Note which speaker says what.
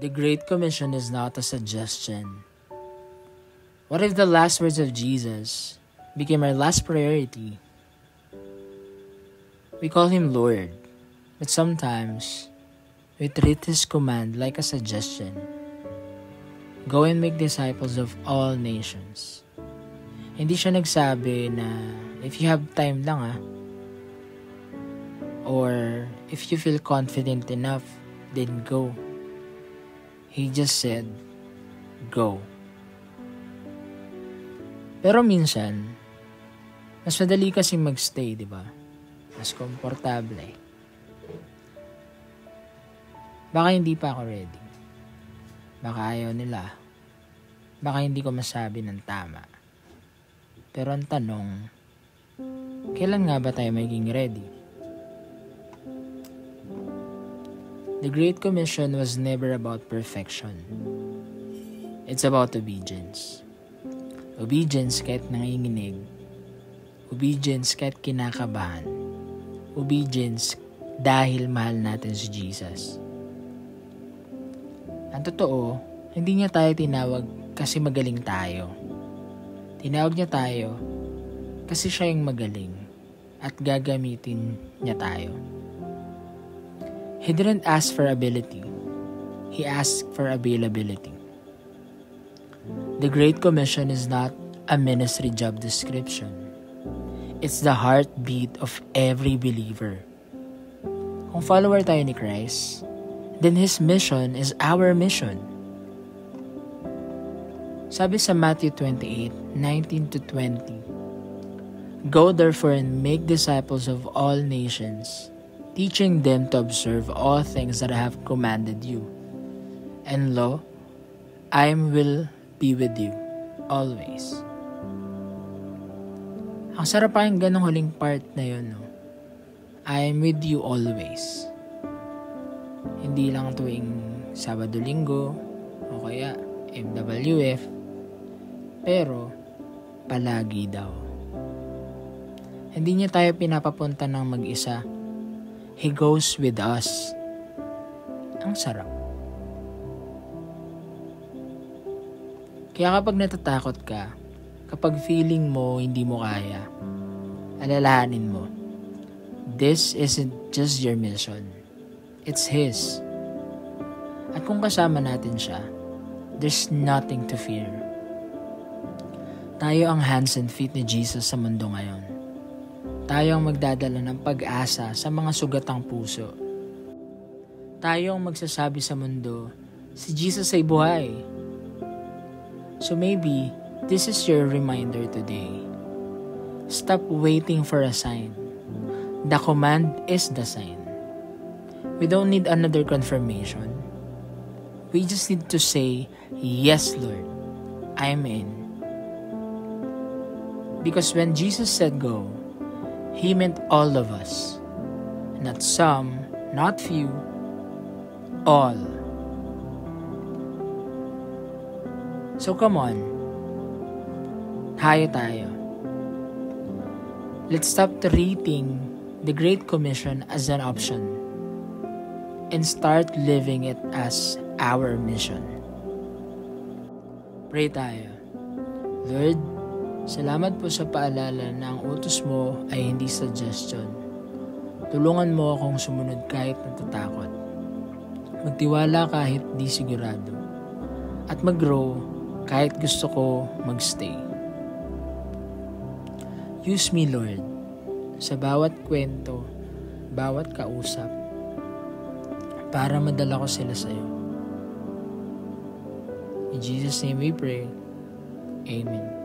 Speaker 1: The Great Commission is not a suggestion. What if the last words of Jesus became our last priority? We call him Lord, but sometimes we treat his command like a suggestion. Go and make disciples of all nations. Hindi siya nagsabi na if you have time lang or if you feel confident enough, then go. He just said, go. Pero minsan, mas madali kasi magstay, di ba? Mas komportable. Baka hindi pa ako ready. Baka ayaw nila. Baka hindi ko masabi ng tama. Pero ang tanong, kailan nga ba tayo magiging ready? The Great Commission was never about perfection. It's about obedience. Obedience kahit nanginginig. Obedience kahit kinakabahan. Obedience dahil mahal natin si Jesus. Ang totoo, hindi niya tayo tinawag kasi magaling tayo. Tinawag niya tayo kasi siya yung magaling at gagamitin niya tayo. He didn't ask for ability. He asked for availability. The Great Commission is not a ministry job description. It's the heartbeat of every believer. Kung follower tayo ni Christ, then His mission is our mission. Sabi sa Matthew 28:19-20, Go therefore and make disciples of all nations, teaching them to observe all things that I have commanded you. And lo, I will be with you always. Ang sarap pakinggan ng huling part na yun, no? I am with you always. Hindi lang tuwing Sabado-Linggo o kaya MWF, pero palagi daw. Hindi niya tayo pinapapunta ng mag-isa. He goes with us. Ang sarap. Kaya kapag natatakot ka, kapag feeling mo hindi mo kaya, alalahanin mo, this isn't just your mission. It's His. At kung kasama natin siya, there's nothing to fear. Tayo ang hands and feet ni Jesus sa mundo ngayon. Tayo ang magdadala ng pag-asa sa mga sugatang puso. Tayo ang magsasabi sa mundo, si Jesus ay buhay. So maybe, this is your reminder today. Stop waiting for a sign. The command is the sign. We don't need another confirmation. We just need to say, yes, Lord, I'm in. Because when Jesus said go, He meant all of us. Not some, not few, all. So come on. Tayo. Let's stop treating the Great Commission as an option and start living it as our mission. Pray tayo. Lord, salamat po sa paalala na ang utos mo ay hindi suggestion. Tulungan mo akong sumunod kahit natatakot. Magtiwala kahit di sigurado. At mag-grow kahit gusto ko mag-stay. Use me, Lord, sa bawat kwento, bawat kausap, para madala ko sila sa iyo. In Jesus' name we pray. Amen.